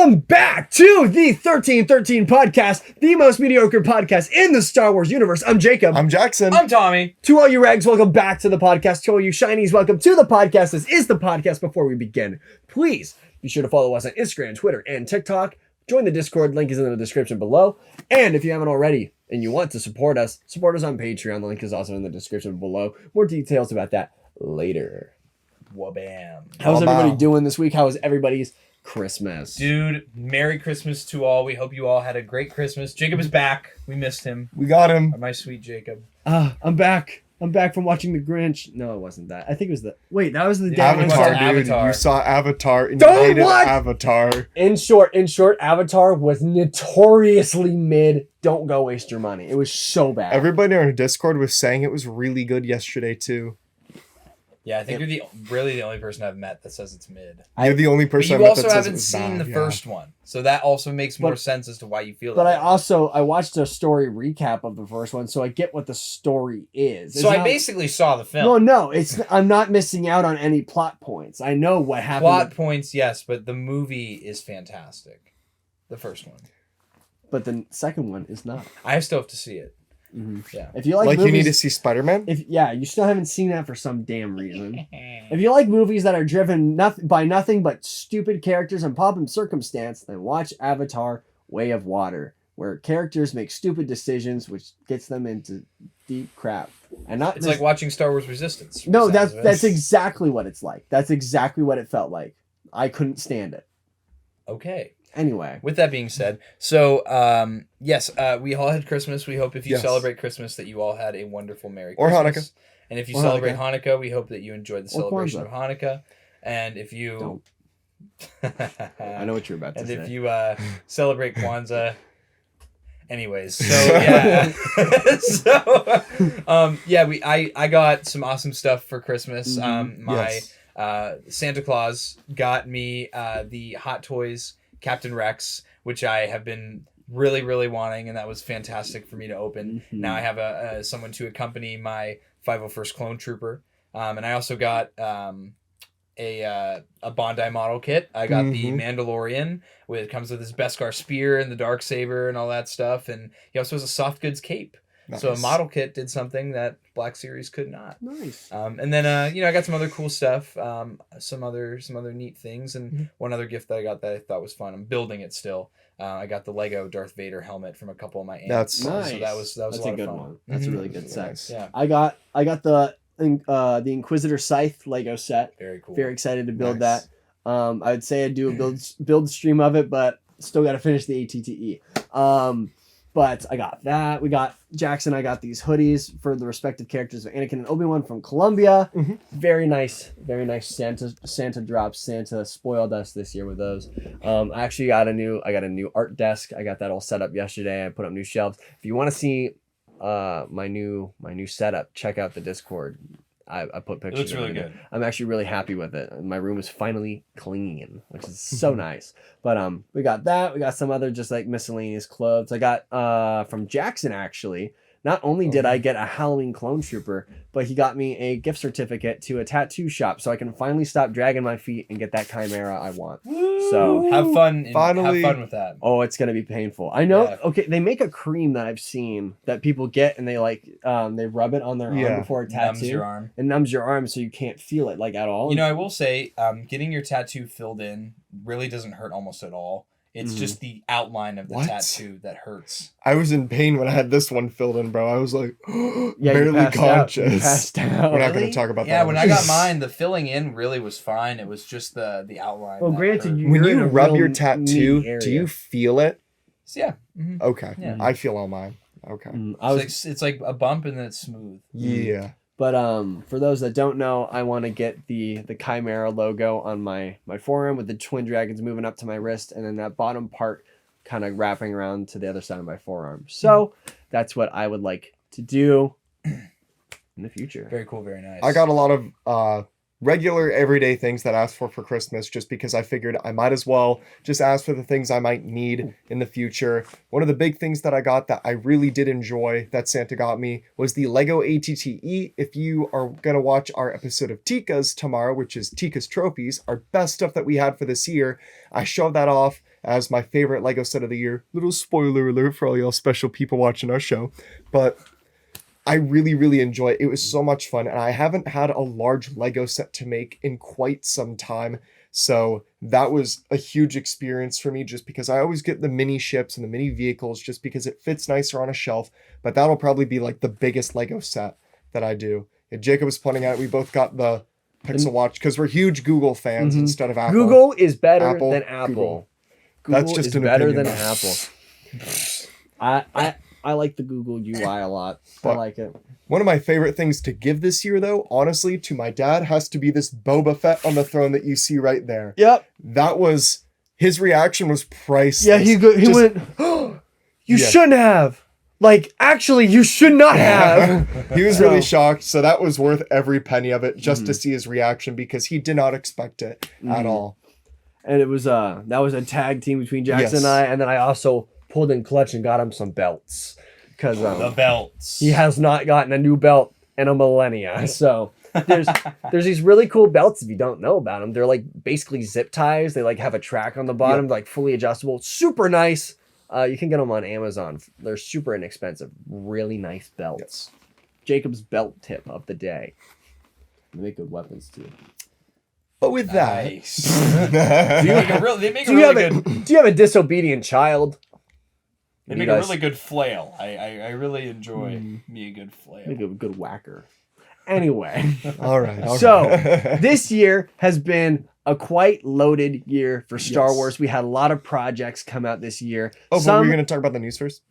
Welcome back to the 1313 podcast, the most mediocre podcast in the Star Wars universe. I'm Jacob. I'm Jackson. I'm Tommy. To all you Regs, welcome back to the podcast. To all you Shinies, welcome to the podcast. This is the podcast. Before we begin, please be sure to follow us on Instagram, Twitter, and TikTok. Join the Discord. Link is in the description below. And if you haven't already and you want to support us on Patreon. The link is also in the description below. More details about that later. Wabam. How's everybody doing this week? How was everybody's Christmas? Dude, Merry Christmas to all. We hope you all had a great Christmas. Jacob is back. We missed him. We got him. My sweet Jacob. I'm back. I'm back from watching The Grinch. No, it wasn't that. I think it was the... Wait, that was the day Avatar, I dude. Avatar. You saw Avatar and Don't you hated what? Avatar. In short, Avatar was notoriously mid. Don't go waste your money. It was so bad. Everybody on our Discord was saying it was really good yesterday, too. Yeah, I think you're really the only person I've met that says it's mid. You're the only But person you I met also that says it haven't was seen bad, the first one. So that also makes more sense as to why you feel that. But way. I watched a story recap of the first one, so I get what the story is. So I basically saw the film. No, I'm not missing out on any plot points. I know what happened. Plot points, yes, but the movie is fantastic. The first one. But the second one is not. I still have to see it. Mm-hmm. Yeah. If you like Like movies, you need to see Spider-Man? you still haven't seen that for some damn reason. If you like movies that are driven by nothing but stupid characters and pomp and circumstance, then watch Avatar: Way of Water, where characters make stupid decisions, which gets them into deep crap. And not It's like watching Star Wars Resistance. No, that's exactly what it's like. That's exactly what it felt like. I couldn't stand it. Okay. Anyway. With that being said, so yes, we all had Christmas. We hope if you Yes. celebrate Christmas that you all had a wonderful Merry Or Christmas. Hanukkah. And if you Or celebrate Hanukkah, we hope that you enjoyed the Or celebration Kwanzaa. of Hanukkah. And if you I know what you're about to and say. if you celebrate Kwanzaa, anyways, so yeah, I got some awesome stuff for Christmas. My Santa Claus got me the Hot Toys Captain Rex, which I have been really, really wanting, and that was fantastic for me to open. Mm-hmm. Now I have someone to accompany my 501st Clone Trooper, and I also got a Bondi model kit. I got the Mandalorian, it comes with his Beskar spear and the Darksaber and all that stuff, and he also has a soft goods cape. Nice. So a model kit did something that Black Series could not. Nice. And then I got some other cool stuff, some other neat things, and one other gift that I got that I thought was fun. I'm building it still. I got the Lego Darth Vader helmet from a couple of my aunts. That's nice. So that was a lot good of fun. one. That's a really good set. Nice. Yeah. I got the Inquisitor Scythe Lego set. Very cool. Very excited to build Nice. that. I would say I'd do a build stream of it, but still got to finish the ATTE. But I got that. We got Jackson. I got these hoodies for the respective characters of Anakin and Obi-Wan from Columbia. Mm-hmm. Very nice Santa drops. Santa spoiled us this year with those. I actually got a new art desk. I got that all set up yesterday. I put up new shelves. If you want to see my new setup, check out the Discord. I put pictures. It looks of really in good. I'm actually really happy with it. My room is finally clean, which is so nice. But we got that. We got some other just like miscellaneous clothes. I got from Jackson actually. Not only did I get a Halloween clone trooper, but he got me a gift certificate to a tattoo shop, so I can finally stop dragging my feet and get that chimera I want. So Have fun. Finally. Have fun with that. oh, it's gonna be painful. I know. Yeah. Okay, they make a cream that I've seen that people get, and they they rub it on their arm before a tattoo. Numbs your arm. It numbs your arm, so you can't feel it like at all. You know, I will say, getting your tattoo filled in really doesn't hurt almost at all. It's just the outline of the What? tattoo that hurts. I was in pain when I had this one filled in, bro. I was like, you barely passed out. conscious. You passed out. We're not going Really? to talk about that. Yeah, when I one. got mine, the filling in really was fine. It was just the outline. Well, that granted, hurt. When You're in you a rub real your meaty tattoo, area. do you feel it? So, yeah. Mm-hmm. Okay. Yeah. I feel all mine. Okay. It's like a bump and then it's smooth. Yeah. But for those that don't know, I want to get the Chimera logo on my forearm with the twin dragons moving up to my wrist, and then that bottom part kind of wrapping around to the other side of my forearm. So that's what I would like to do in the future. Very cool, very nice. I got a lot of regular everyday things that I asked for Christmas just because I figured I might as well just ask for the things I might need in the future. One of the big things that I got that I really did enjoy that Santa got me was the Lego ATTE. If you are going to watch our episode of Tika's tomorrow, which is Tika's Trophies, our best stuff that we had for this year, I showed that off as my favorite Lego set of the year. Little spoiler alert for all y'all special people watching our show. But I really, really enjoy it. It was so much fun, and I haven't had a large Lego set to make in quite some time. So that was a huge experience for me, just because I always get the mini ships and the mini vehicles just because it fits nicer on a shelf. But that'll probably be like the biggest Lego set that I do. And Jacob was pointing out we both got the Pixel Watch because we're huge Google fans instead of Apple. Google is better than Apple. Google That's just is an better opinion. than Apple. I like the Google UI a lot. I like it. One of my favorite things to give this year, though, honestly, to my dad, has to be this Boba Fett on the throne that you see right there. Yep. That was, his reaction was priceless. Yeah, he went, oh, you shouldn't have. Like, actually, you should not have. He was really shocked, so that was worth every penny of it just to see his reaction because he did not expect it at all. And it was that was a tag team between Jackson and I, and then I also pulled in clutch and got him some belts because The belts. he has not gotten a new belt in a millennia. So there's these really cool belts if you don't know about them. They're like basically zip ties. They like have a track on the bottom, like fully adjustable, super nice. You can get them on Amazon. They're super inexpensive. Really nice belts. Jacob's belt tip of the day. They make good weapons too. But with that, Nice. They make a Do you have a disobedient child? They make a really good flail. I really enjoy me a good flail. Make a good whacker. Anyway, all right. so this year has been a quite loaded year for Star Wars. We had a lot of projects come out this year. Oh, but we're going to talk about the news first?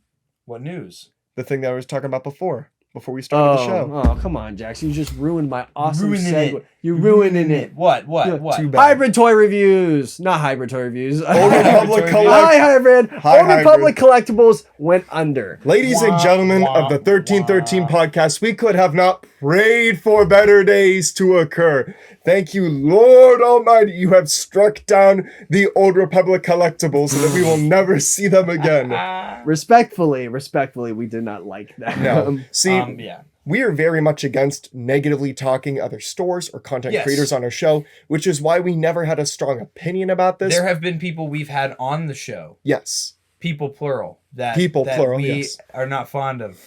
What news? The thing that I was talking about before we started the show. Oh, come on, Jackson. You just ruined my awesome Ruining segue. it. You're ruining it. What? Too bad. Hybrid toy reviews. Not hybrid toy reviews. Old Republic Hi, hybrid. Hi, Old Republic collectibles went under. Ladies and gentlemen of the 1313 podcast, we could have not prayed for better days to occur. Thank you, Lord Almighty. You have struck down the Old Republic collectibles so that we will never see them again. Respectfully, we did not like that. No. See, Yeah. we are very much against negatively talking other stores or content creators on our show, which is why we never had a strong opinion about this. There have been people we've had on the show. Yes. People plural. That we are not fond of,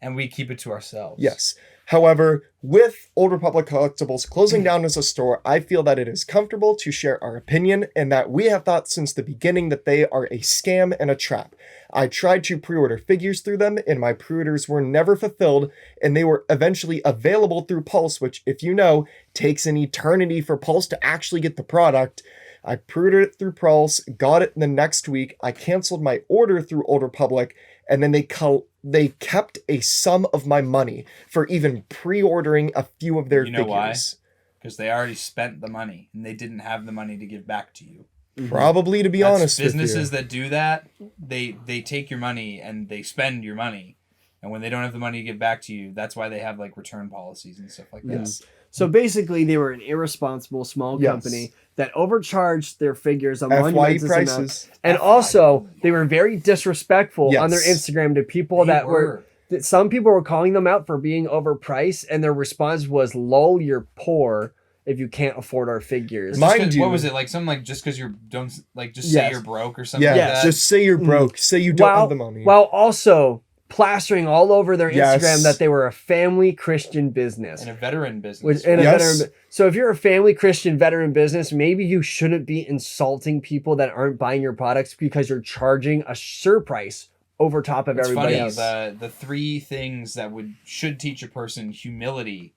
and we keep it to ourselves. Yes. However, with Old Republic Collectibles closing down as a store, I feel that it is comfortable to share our opinion and that we have thought since the beginning that they are a scam and a trap. I tried to pre-order figures through them and my pre-orders were never fulfilled and they were eventually available through Pulse, which, if you know, takes an eternity for Pulse to actually get the product. I pre-ordered it through Pulse, got it the next week. I canceled my order through Old Republic, and then they kept a sum of my money for even pre-ordering a few of their figures. You know why? Because they already spent the money, and they didn't have the money to give back to you. Probably, to be honest with you. Businesses that do that, they take your money and they spend your money. And when they don't have the money to give back to you, that's why they have like return policies and stuff like that. Yes. So basically, they were an irresponsible small company that overcharged their figures on monumentous amounts. And also, they were very disrespectful on their Instagram to people that some people were calling them out for being overpriced, and their response was, "Lol, you're poor if you can't afford our figures." Mind you, what was it like? Something like just because you don't like just say you're broke or something. Yeah, like that? just say you're broke. Say you don't have the money. While also plastering all over their Instagram that they were a family Christian business. And a veteran business. So if you're a family Christian veteran business, maybe you shouldn't be insulting people that aren't buying your products because you're charging a surprice over top of everybody else. The three things that should teach a person humility,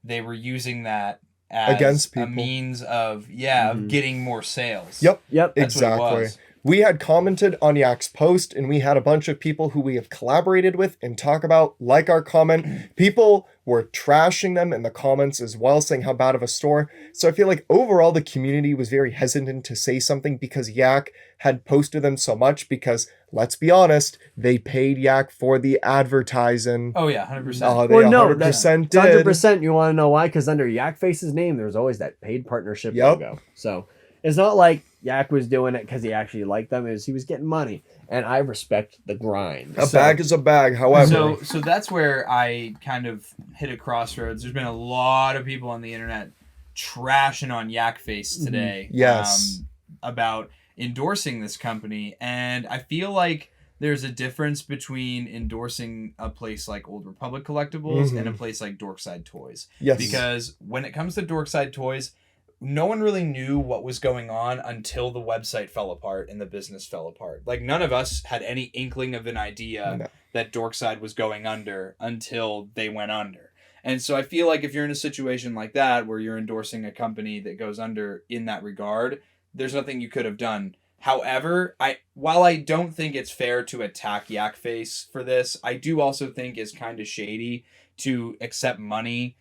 they were using that as against people. A means of getting more sales. Yep. That's exactly. what it was. We had commented on Yak's post, and we had a bunch of people who we have collaborated with and talk about like our comment. People were trashing them in the comments as well, saying how bad of a store. So I feel like overall the community was very hesitant to say something because Yak had posted them so much because, let's be honest, they paid Yak for the advertising. Oh yeah, 100%. They 100% did. 100%. You want to know why? Because under Yak Face's name, there's always that paid partnership logo. So it's not like Yak was doing it because he actually liked them. He was getting money. And I respect the grind. A bag is a bag, however. So that's where I kind of hit a crossroads. There's been a lot of people on the internet trashing on Yak Face today. Yes. About endorsing this company, and I feel like there's a difference between endorsing a place like Old Republic Collectibles and a place like Dorkside Toys. Yes. Because when it comes to Dorkside Toys, no one really knew what was going on until the website fell apart and the business fell apart. Like, none of us had any inkling of an idea that Dorkside was going under until they went under. And so I feel like if you're in a situation like that, where you're endorsing a company that goes under in that regard, there's nothing you could have done. However, while I don't think it's fair to attack Yak Face for this, I do also think it's kind of shady to accept money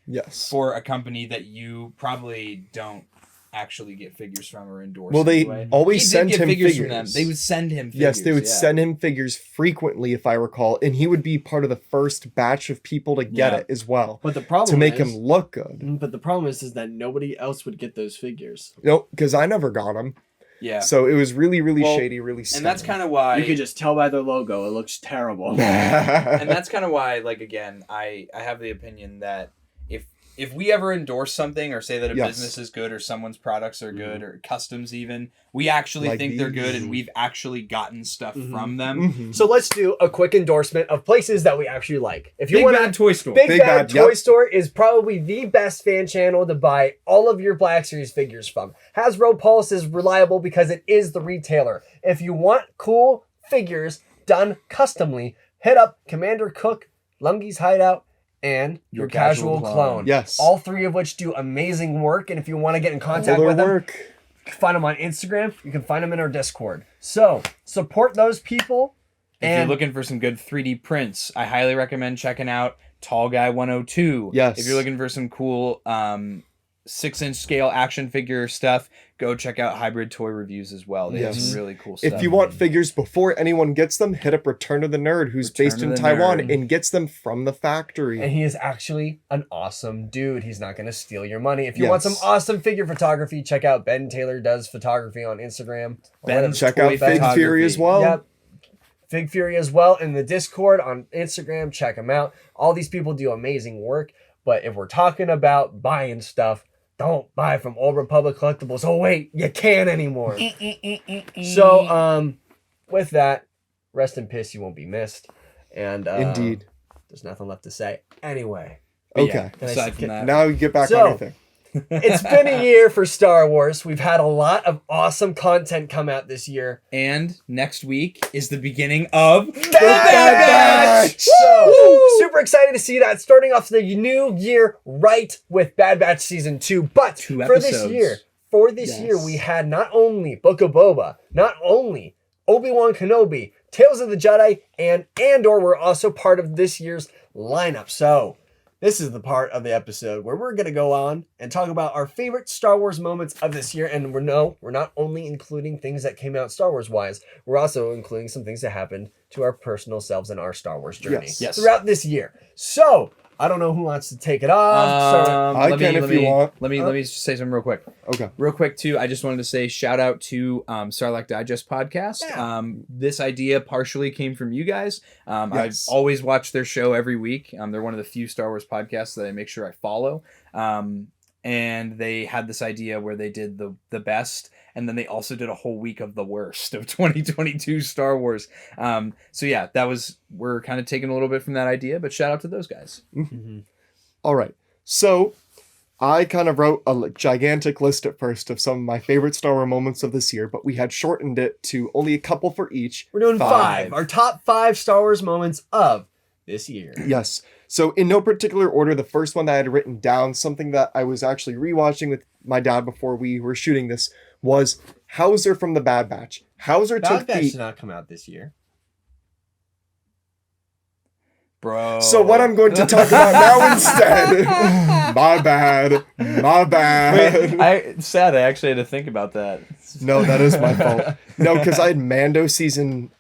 for a company that you probably don't actually get figures from or endorse. Well, they anyway. always send him figures. From them. They would send him figures. Yes, they would send him figures frequently, if I recall, and he would be part of the first batch of people to get it as well. But the problem to make him look good. But the problem is that nobody else would get those figures. Nope, because I never got them. Yeah. So it was really, really shady, really scummy. And that's kind of why... You could just tell by their logo. It looks terrible. And that's kind of why, like, again, I have the opinion that if we ever endorse something or say that a business is good or someone's products are good or customs even, we actually think they're good and we've actually gotten stuff from them. So let's do a quick endorsement of places that we actually like. If you Big want Bad Toy Store. Big Bad Toy Store is probably the best fan channel to buy all of your Black Series figures from. Hasbro Pulse is reliable because it is the retailer. If you want cool figures done customly, hit up Commander Cook, Lungy's Hideout, and your casual clone. Yes. All three of which do amazing work. And if you want to get in contact with them, you can find them on Instagram. You can find them in our Discord. So support those people. If you're looking for some good 3D prints, I highly recommend checking out Tall Guy 102. Yes. If you're looking for some cool 6-inch scale action figure stuff, go check out Hybrid Toy Reviews as well. They have some really cool stuff. If you want figures before anyone gets them, hit up Return to the Nerd, who's based in Taiwan and gets them from the factory. And he is actually an awesome dude. He's not going to steal your money. If you want some awesome figure photography, check out Ben Taylor Does Photography on Instagram. Check out Fig Fury as well. Yep. Fig Fury as well in the Discord on Instagram. Check them out. All these people do amazing work. But if we're talking about buying stuff, don't buy from Old Republic Collectibles. Oh, wait, you can't anymore. So, with that, rest in peace, you won't be missed. And indeed, there's nothing left to say. Anyway. Okay. Aside from that. Now you get back on anything. It's been a year for Star Wars. We've had a lot of awesome content come out this year. And next week is the beginning of Bad Batch! So, super excited to see that. Starting off the new year right with Bad Batch Season 2. But for this year, we had not only Book of Boba, not only Obi-Wan Kenobi, Tales of the Jedi, and Andor were also part of this year's lineup. So, this is the part of the episode where we're going to go on and talk about our favorite Star Wars moments of this year. And we're not only including things that came out Star Wars wise, we're also including some things that happened to our personal selves and our Star Wars journey throughout this year. So, I don't know who wants to take it off. I can if you want. Let me say something real quick. Okay. Real quick too, I just wanted to say shout out to Sarlacc Digest podcast. Yeah. This idea partially came from you guys. I've always watched their show every week. They're one of the few Star Wars podcasts that I make sure I follow. And they had this idea where they did the best, and then they also did a whole week of the worst of 2022 Star Wars. So yeah, we're kind of taking a little bit from that idea, but shout out to those guys. Mm-hmm. All right. So I kind of wrote a gigantic list at first of some of my favorite Star Wars moments of this year, but we had shortened it to only a couple for each. We're doing 5. Our top 5 Star Wars moments of this year. Yes. So in no particular order, the first one that I had written down, something that I was actually rewatching with my dad before we were shooting this, was Hauser from the Bad Batch. Hauser Bad Batch did not come out this year. Bro. So what I'm going to talk about now instead. My bad. Wait, sad. I actually had to think about that. No, that is my fault. No, because I had Mando season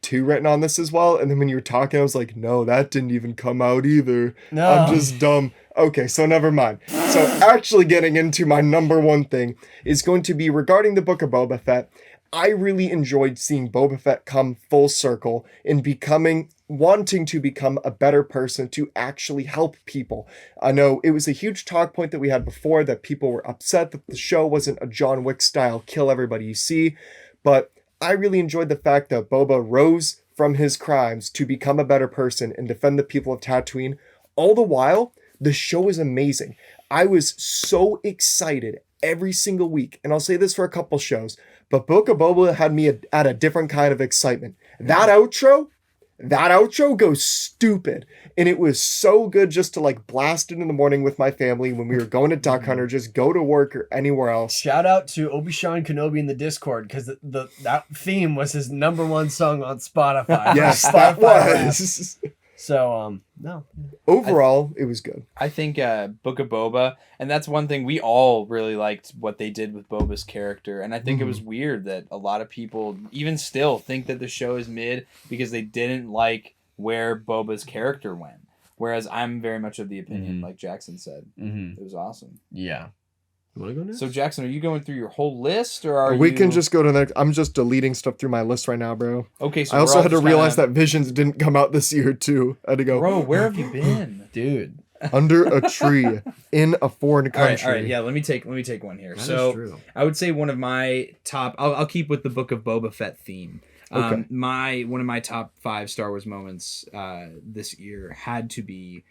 2 written on this as well, and then when you were talking, I was like, no, that didn't even come out either. No. I'm just dumb. Okay, so never mind. So actually getting into my number one thing is going to be regarding the Book of Boba Fett. I really enjoyed seeing Boba Fett come full circle in wanting to become a better person to actually help people. I know it was a huge talk point that we had before that people were upset that the show wasn't a John Wick style kill everybody you see, But I really enjoyed the fact that Boba rose from his crimes to become a better person and defend the people of Tatooine. All the while, the show is amazing. I was so excited every single week, and I'll say this for a couple shows, but Book of Boba had me at a different kind of excitement. That outro goes stupid, and it was so good just to like blast it in the morning with my family when we were going to Duck Hunter, just go to work or anywhere else. Shout out to Obi-Wan Kenobi in the Discord, because that theme was his #1 song on Spotify. Yes, that was. So, no. Overall, it was good. I think Book of Boba, and that's one thing we all really liked what they did with Boba's character. And I think it was weird that a lot of people even still think that the show is mid because they didn't like where Boba's character went. Whereas I'm very much of the opinion, like Jackson said, it was awesome. Yeah. You want to go next? So Jackson, are you going through your whole list, or are we can just go to the next? I'm just deleting stuff through my list right now, bro. Okay, so I also had to realize that Visions didn't come out this year too. I had to go, bro, where have you been, dude? Under a tree in a foreign country. All right, yeah. Let me take one here. That so is true. I would say one of my top. I'll keep with the Book of Boba Fett theme. Okay. One of my top 5 Star Wars moments this year had to be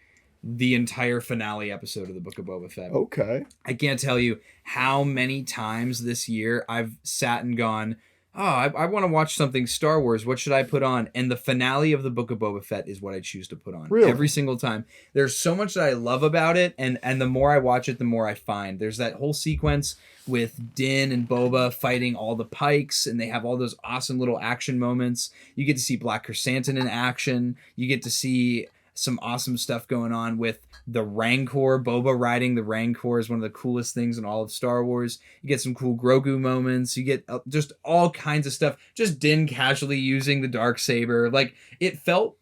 the entire finale episode of the Book of Boba Fett. Okay. I can't tell you how many times this year I've sat and gone, oh, I want to watch something Star Wars. What should I put on? And the finale of the Book of Boba Fett is what I choose to put on. Really? Every single time. There's so much that I love about it, and the more I watch it, the more I find. There's that whole sequence with Din and Boba fighting all the Pikes, and they have all those awesome little action moments. You get to see Black Chrysanthemum in action. You get to see some awesome stuff going on with the Rancor. Boba riding the Rancor is one of the coolest things in all of Star Wars. You get some cool Grogu moments. You get just all kinds of stuff. Just Din casually using the Darksaber. Like, it felt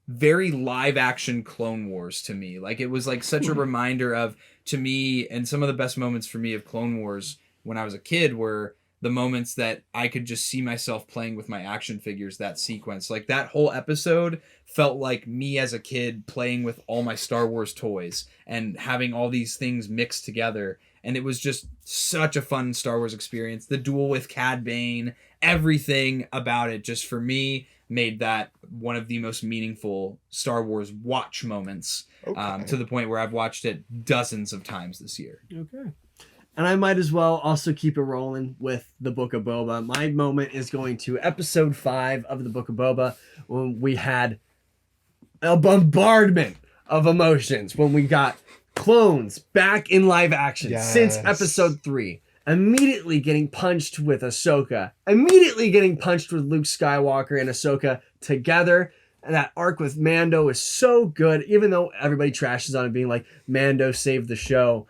very live action Clone Wars to me. Like, it was like such a reminder of, to me, and some of the best moments for me of Clone Wars when I was a kid were the moments that I could just see myself playing with my action figures, that sequence. Like, that whole episode felt like me as a kid playing with all my Star Wars toys and having all these things mixed together. And it was just such a fun Star Wars experience. The duel with Cad Bane, everything about it, just for me, made that one of the most meaningful Star Wars watch moments, to the point where I've watched it dozens of times this year. Okay. And I might as well also keep it rolling with the Book of Boba. My moment is going to episode 5 of the Book of Boba, when we had a bombardment of emotions, when we got clones back in live action since episode 3. Immediately getting punched with Ahsoka. Immediately getting punched with Luke Skywalker and Ahsoka together. And that arc with Mando is so good. Even though everybody trashes on it being like, Mando saved the show.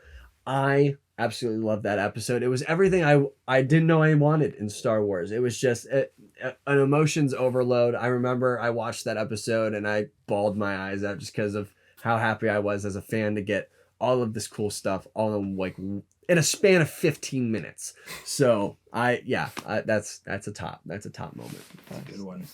I absolutely love that episode. It was everything I didn't know I wanted in Star Wars. It was just an emotions overload. I remember I watched that episode and I bawled my eyes out just because of how happy I was as a fan to get all of this cool stuff all in like in a span of 15 minutes. So that's a top moment. That's a good one.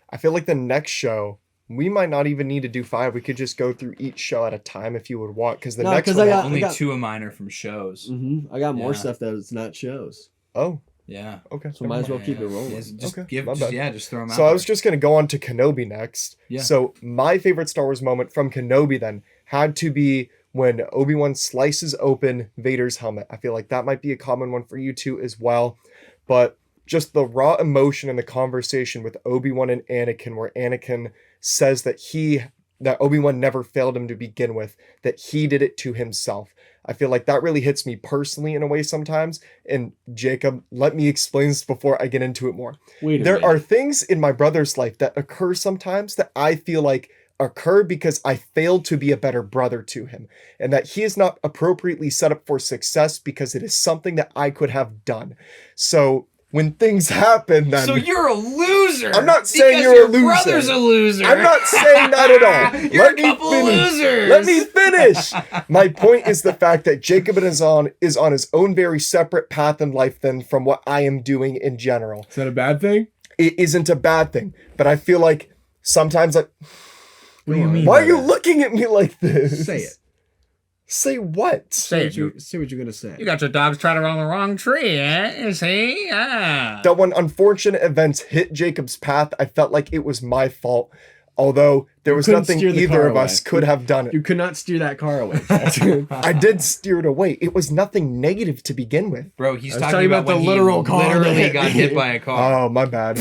I feel like the next show, we might not even need to do 5. We could just go through each show at a time if you would want. Because next one... only 2 of mine are from shows. I got more stuff that is not shows. Oh. Yeah. Okay. So might as well keep it rolling. Just throw them out. So I was just going to go on to Kenobi next. Yeah. So my favorite Star Wars moment from Kenobi then had to be when Obi-Wan slices open Vader's helmet. I feel like that might be a common one for you too as well. But just the raw emotion and the conversation with Obi-Wan and Anakin, where Anakin says that Obi-Wan never failed him to begin with, that he did it to himself. I feel like that really hits me personally in a way sometimes. And Jacob, let me explain this before I get into it more. There are things in my brother's life that occur sometimes that I feel like occur because I failed to be a better brother to him, and that he is not appropriately set up for success because it is something that I could have done. So when things happen, then... So you're a loser! I'm not saying you're a loser. Your brother's a loser! I'm not saying that at all. You're a couple losers! Let me finish! My point is the fact that Jacob is on his own very separate path in life than from what I am doing in general. Is that a bad thing? It isn't a bad thing, but I feel like sometimes... What do you mean? Why are you looking at me like this? Say it. Say what? Say it. Say what you're gonna say. You got your dogs trotted on the wrong tree, eh? You see? Ah. That when unfortunate events hit Jacob's path, I felt like it was my fault. Although there was couldn't nothing steer the either car of us away. could have done it. You could not steer that car away. I did steer it away. It was nothing negative to begin with. Bro, he's I was talking talking about about when the literal he car that literally hit got me. hit by a car. Oh, my bad.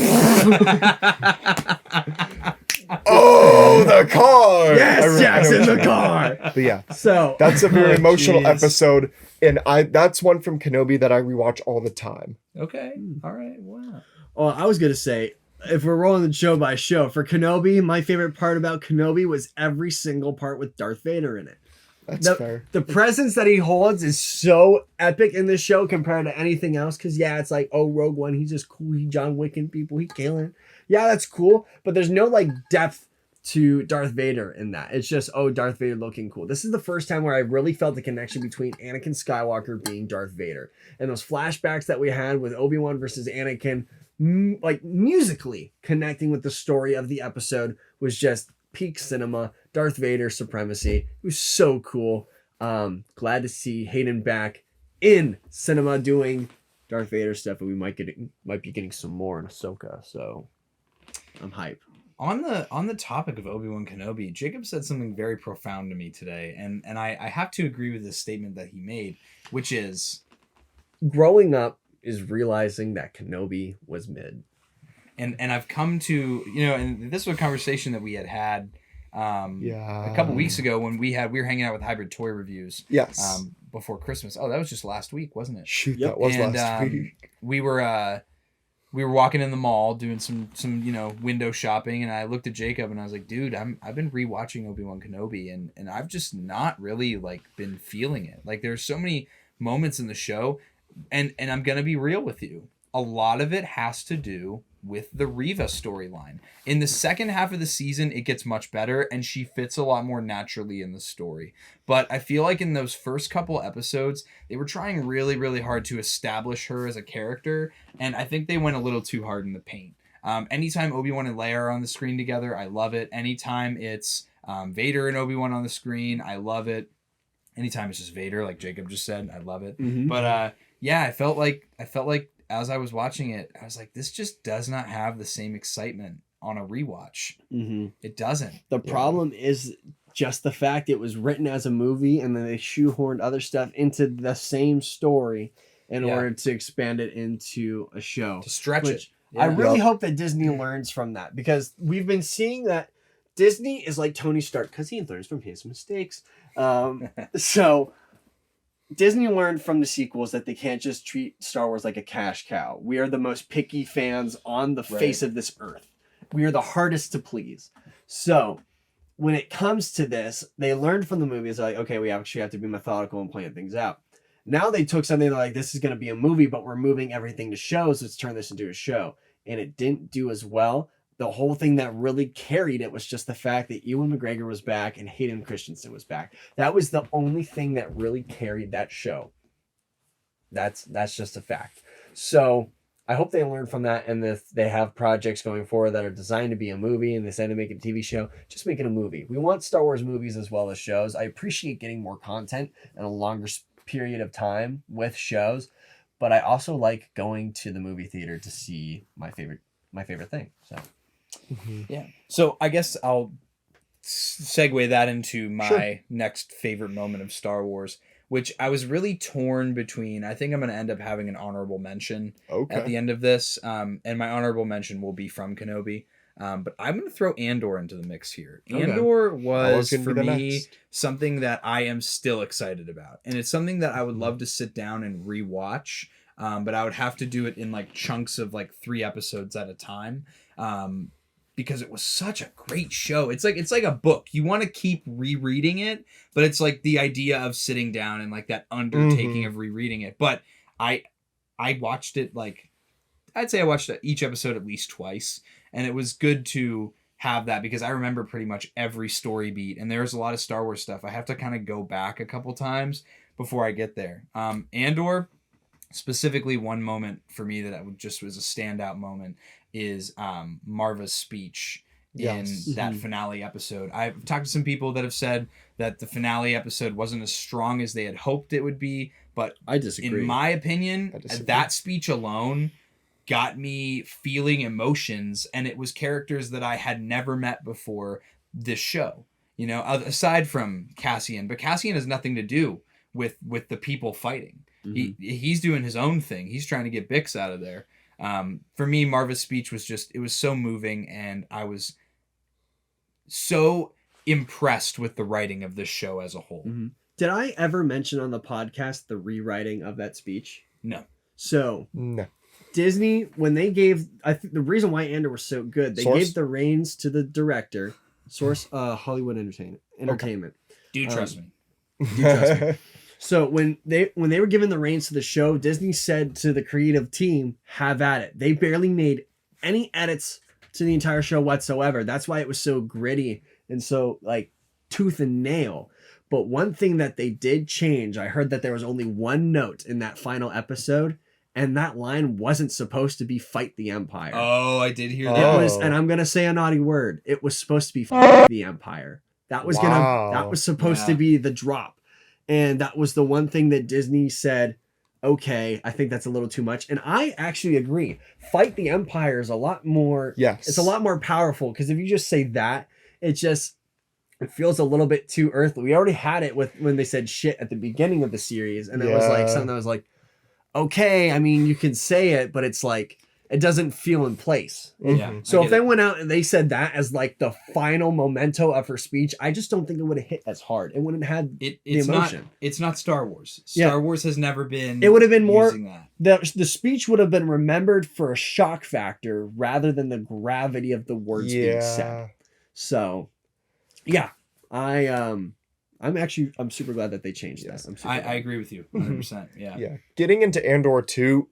Oh, the car! Yes, Jackson, what you the mean. car. But yeah, So that's a very Oh, emotional jeez. episode, and that's one from Kenobi that I rewatch all the time. Okay. All right. Wow. Well, I was gonna say, if we're rolling the show by show, for Kenobi, my favorite part about Kenobi was every single part with Darth Vader in it. That's fair. The presence that he holds is so epic in this show compared to anything else. Because yeah, it's like, oh, Rogue One, he's just cool. He John Wicking people, he killing. Yeah, that's cool, but there's no like depth to Darth Vader in that. It's just, oh, Darth Vader looking cool. This is the first time where I really felt the connection between Anakin Skywalker being Darth Vader, and those flashbacks that we had with Obi-Wan versus Anakin. Like musically connecting with the story of the episode was just peak cinema. Darth Vader supremacy. It was so cool. Glad to see Hayden back in cinema doing Darth Vader stuff, and we might be getting some more in Ahsoka. So I'm hype. On the topic of Obi-Wan Kenobi, Jacob said something very profound to me today, and I have to agree with this statement that he made, which is Growing up is realizing that Kenobi was mid. and I've come to, and this was a conversation that we had a couple weeks ago when we were hanging out with Hybrid Toy Reviews. Yes. Before Christmas. Oh, that was just last week, wasn't it? Shoot, Yep. that was And last week. we were walking in the mall doing some window shopping, and I looked at Jacob and I was like, dude, I've been rewatching Obi-Wan Kenobi, and I've just not really like been feeling it. Like there's so many moments in the show, and I'm gonna be real with you. A lot of it has to do with the Reva storyline. In the second half of the season, it gets much better, and she fits a lot more naturally in the story. But I feel like in those first couple episodes, they were trying really, really hard to establish her as a character, and I think they went a little too hard in the paint. Anytime Obi-Wan and Leia are on the screen together, I love it. Anytime it's Vader and Obi-Wan on the screen, I love it. Anytime it's just Vader, like Jacob just said, I love it. Mm-hmm. But yeah, I felt like as I was watching it, I was like, this just does not have the same excitement on a rewatch. Mm-hmm. It doesn't. The problem is just the fact it was written as a movie, and then they shoehorned other stuff into the same story in order to expand it into a show. To stretch it. I Yeah. really hope that Disney learns from that, because we've been seeing that Disney is like Tony Stark because he learns from his mistakes. So Disney learned from the sequels that they can't just treat Star Wars like a cash cow. We are the most picky fans on the face of this earth. We are the hardest to please. So when it comes to this, they learned from the movies, like, okay, we actually have to be methodical and plan things out. Now they took something like, this is going to be a movie, but we're moving everything to shows. Let's turn this into a show. And it didn't do as well. The whole thing that really carried it was just the fact that Ewan McGregor was back and Hayden Christensen was back. That was the only thing that really carried that show. That's just a fact. So I hope they learn from that, and if they have projects going forward that are designed to be a movie and they decide to make it a TV show, just make it a movie. We want Star Wars movies as well as shows. I appreciate getting more content in a longer period of time with shows, but I also like going to the movie theater to see my favorite thing. So Yeah. So I guess I'll segue that into my next favorite moment of Star Wars, which I was really torn between. I think I'm going to end up having an honorable mention at the end of this. And my honorable mention will be from Kenobi. But I'm going to throw Andor into the mix here. Okay. Andor was, for be the me, next. something that I am still excited about. And it's something that I would love to sit down and rewatch. But I would have to do it in like chunks of like 3 episodes at a time. Because it was such a great show. It's like a book. You want to keep rereading it, but it's like the idea of sitting down and like that undertaking of rereading it. But I watched it I'd say I watched each episode at least twice, and it was good to have that because I remember pretty much every story beat, and there's a lot of Star Wars stuff. I have to kind of go back a couple times before I get there. Andor, specifically one moment for me that just was a standout moment is Marva's speech in that finale episode. I've talked to some people that have said that the finale episode wasn't as strong as they had hoped it would be, but I disagree. in my opinion, that speech alone got me feeling emotions, and it was characters that I had never met before this show. You know, aside from Cassian, but Cassian has nothing to do with the people fighting. He's doing his own thing. He's trying to get Bix out of there. For me, Marva's speech was it was so moving, and I was so impressed with the writing of this show as a whole. Did I ever mention on the podcast the rewriting of that speech? No. So No. Disney, when they gave, I think the reason why Andor was so good, they gave the reins to the director, Hollywood Entertainment. Do you trust me? Do trust me. So when they were given the reins to the show, Disney said to the creative team, "Have at it." They barely made any edits to the entire show whatsoever. That's why it was so gritty and so like tooth and nail. But one thing that they did change, I heard that there was only one note in that final episode, and that line wasn't supposed to be "fight the Empire." Oh, I did hear It that. was, and I'm gonna say a naughty word. It was supposed to be "fight the Empire." That was that was supposed to be the drop. And that was the one thing that Disney said, okay, I think that's a little too much. And I actually agree. Fight the Empire is a lot more, it's a lot more powerful, because if you just say that, it feels a little bit too earthly. We already had it when they said shit at the beginning of the series, and it was like something that was like, okay, I mean, you can say it, but it's like, it doesn't feel in place. So if they went out and they said that as like the final memento of her speech, I just don't think it would have hit as hard. It wouldn't have had the emotion. It's not Star Wars. Star Wars has never been. It would have been more. Using that. The speech would have been remembered for a shock factor rather than the gravity of the words being said. So, yeah, I'm super glad that they changed that. I agree with you 100%. Yeah. Getting into Andor 2,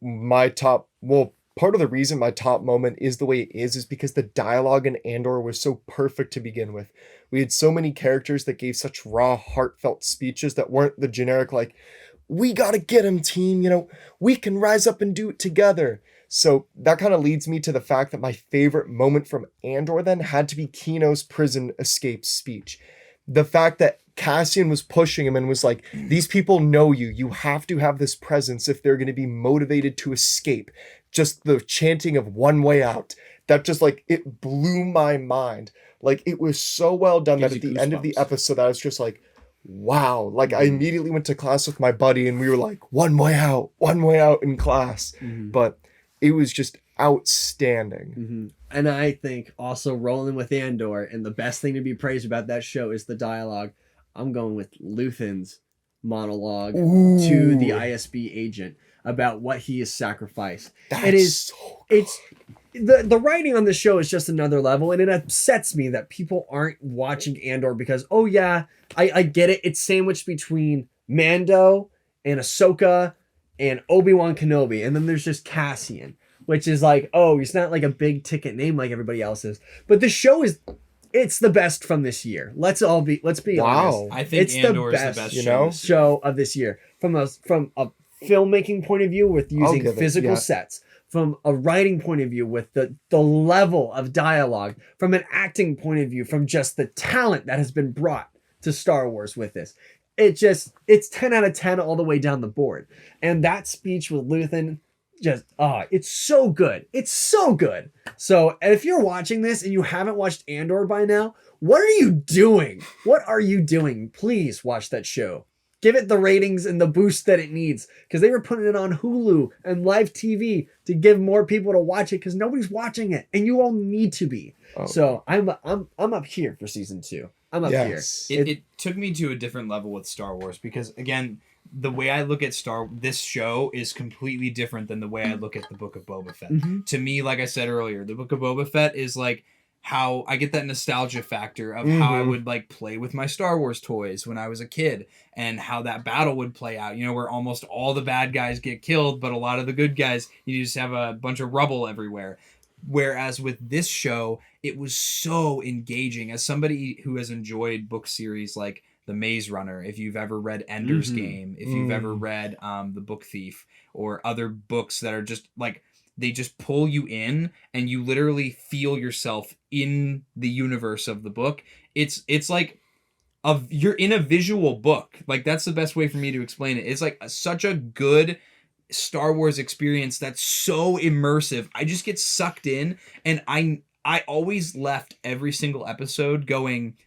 part of the reason my top moment is the way it is because the dialogue in Andor was so perfect to begin with. We had so many characters that gave such raw, heartfelt speeches that weren't the generic, like, we gotta get him, team, we can rise up and do it together. So that kind of leads me to the fact that my favorite moment from Andor then had to be Kino's prison escape speech. The fact that Cassian was pushing him and was like, these people know you. You have to have this presence if they're going to be motivated to escape. Just the chanting of "one way out." That just like, it blew my mind. Like, it was so well done that at the end of the episode, I was just like, wow. Like, I immediately went to class with my buddy and we were like, one way out in class. But it was just outstanding. And I think also rolling with Andor, and the best thing to be praised about that show is the dialogue. I'm going with Luthen's monologue to the ISB agent about what he has sacrificed. The writing on the show is just another level, and it upsets me that people aren't watching Andor because, oh yeah, I get it. It's sandwiched between Mando and Ahsoka and Obi-Wan Kenobi, and then there's just Cassian, which is like, oh, he's not like a big ticket name like everybody else is. But the show it's the best from this year. Let's be honest. I think Andor is the best show of this year from a filmmaking point of view with using physical sets, from a writing point of view with the level of dialogue, from an acting point of view, from just the talent that has been brought to Star Wars with this. It's 10 out of 10 all the way down the board. And that speech with Luthen, it's so good. It's so good. So if you're watching this and you haven't watched Andor by now, what are you doing? Please watch that show. Give it the ratings and the boost that it needs, because they were putting it on Hulu and live TV to give more people to watch it, because nobody's watching it, and you all need to be. So I'm up here for season 2. I'm up here. It took me to a different level with Star Wars, because again, the way I look at this show is completely different than the way I look at the Book of Boba Fett. To me, like I said earlier, the Book of Boba Fett is like how I get that nostalgia factor of how I would like play with my Star Wars toys when I was a kid, and how that battle would play out, where almost all the bad guys get killed, but a lot of the good guys, you just have a bunch of rubble everywhere. Whereas with this show, it was so engaging. As somebody who has enjoyed book series like The Maze Runner, if you've ever read Ender's Game, if you've ever read The Book Thief, or other books that are just like they just pull you in, and you literally feel yourself in the universe of the book. It's like you're in a visual book. Like, that's the best way for me to explain it. It's like such a good Star Wars experience that's so immersive. I just get sucked in, and I always left every single episode going,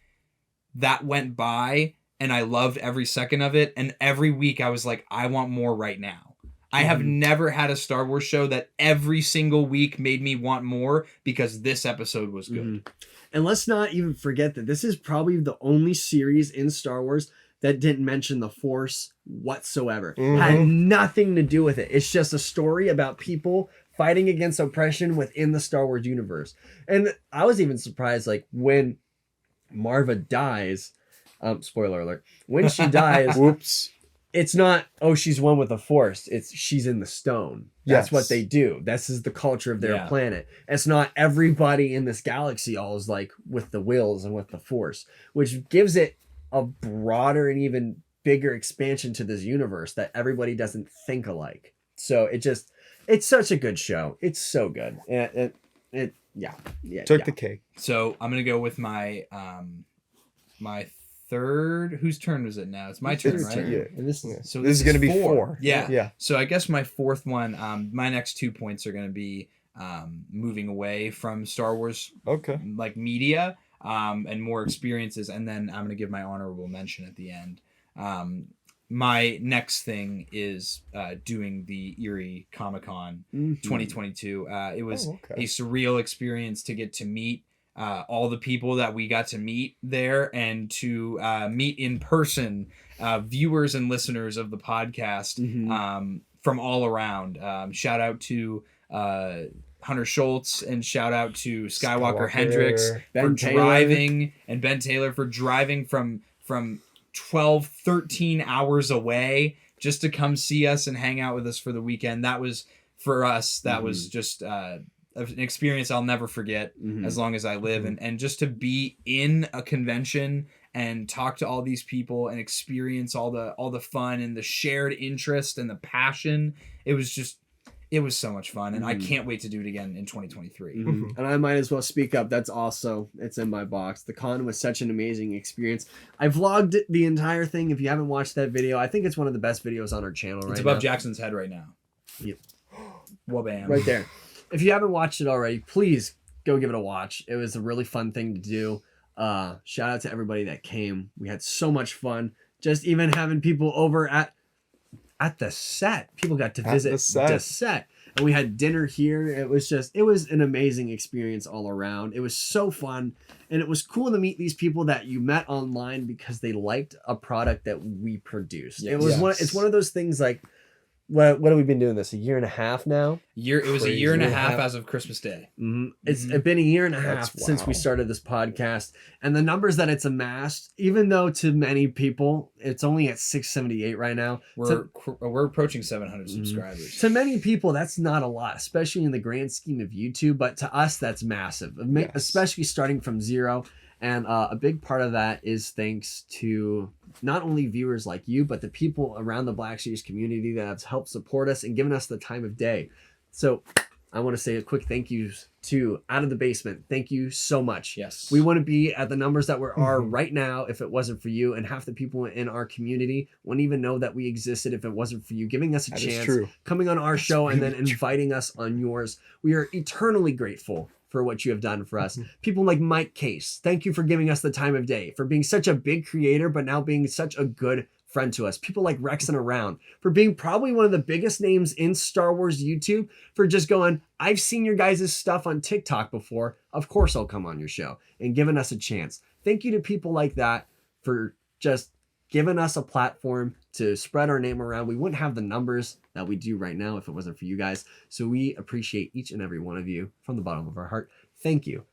that went by, and I loved every second of it. And every week I was like, I want more right now. I have never had a Star Wars show that every single week made me want more because this episode was good. And let's not even forget that this is probably the only series in Star Wars that didn't mention the Force whatsoever. Had nothing to do with it. It's just a story about people fighting against oppression within the Star Wars universe. And I was even surprised, like, when Marva dies, spoiler alert, when she dies, whoops, it's not, oh, she's one with the Force. It's she's in the stone. That's Yes. what they do. This is the culture of their planet. It's not everybody in this galaxy all is like with the wills and with the Force, which gives it a broader and even bigger expansion to this universe that everybody doesn't think alike. So it's such a good show. It's so good. It took the cake. So I'm gonna go with my my third. Whose turn was it now? It's my turn, right? Yeah. And this is So This is going to be 4. Yeah. Yeah. So I guess my fourth one, my next 2 points are going to be moving away from Star Wars Okay. like media and more experiences, and then I'm going to give my honorable mention at the end. My next thing is doing the Erie Comic-Con 2022. It was a surreal experience to get to meet all the people that we got to meet there, and to meet in person viewers and listeners of the podcast from all around. Shout out to Hunter Schultz, and shout out to Skywalker Hendricks Ben for Taylor. driving, and Ben Taylor for driving from 12-13 hours away just to come see us and hang out with us for the weekend. That was, for us, that was just an experience I'll never forget as long as I live. And just to be in a convention and talk to all these people and experience all the fun and the shared interest and the passion, it was so much fun, and I can't wait to do it again in 2023. And I might as well speak up. That's also, it's in my box. The con was such an amazing experience. I vlogged the entire thing. If you haven't watched that video, I think it's one of the best videos on our channel right now. It's above Jackson's head right now. Yep. Wabam. Right there. If you haven't watched it already, please go give it a watch. It was a really fun thing to do. Shout out to everybody that came. We had so much fun. Just even having people over at the set. People got to visit the set. And we had dinner here. It was an amazing experience all around. It was so fun. And it was cool to meet these people that you met online because they liked a product that we produced. It was it's one of those things like, what have we been doing this? A year and a half now? It was a year and a half as of Christmas Day. It's been a year and a half since we started this podcast, and the numbers that it's amassed, even though to many people it's only at 678 right now, we're approaching 700 subscribers. To many people, that's not a lot, especially in the grand scheme of YouTube. But to us, that's massive, especially starting from zero. And a big part of that is thanks to not only viewers like you, but the people around the Black Series community that have helped support us and given us the time of day. So I want to say a quick thank you to Out of the Basement. Thank you so much. Yes. We wouldn't be at the numbers that we are right now if it wasn't for you. And half the people in our community wouldn't even know that we existed if it wasn't for you giving us a chance, coming on our show, and then inviting us on yours. We are eternally grateful for what you have done for us. People like Mike Case, thank you for giving us the time of day, for being such a big creator, but now being such a good friend to us. People like Rex and Around, for being probably one of the biggest names in Star Wars YouTube, for just going, I've seen your guys' stuff on TikTok before. Of course I'll come on your show, and giving us a chance. Thank you to people like that for just giving us a platform to spread our name around. We wouldn't have the numbers that we do right now if it wasn't for you guys. So we appreciate each and every one of you from the bottom of our heart. Thank you.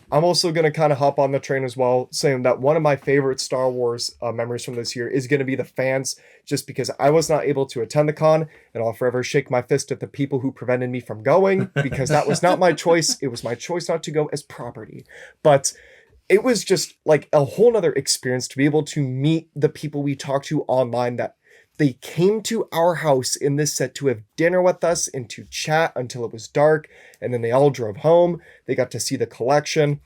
I'm also going to kind of hop on the train as well, saying that one of my favorite Star Wars memories from this year is going to be the fans, just because I was not able to attend the con, and I'll forever shake my fist at the people who prevented me from going, because that was not my choice. It was my choice not to go as property. But it was just like a whole nother experience to be able to meet the people we talked to online that They came to our house in this set to have dinner with us and to chat until it was dark. And then they all drove home. They got to see the collection.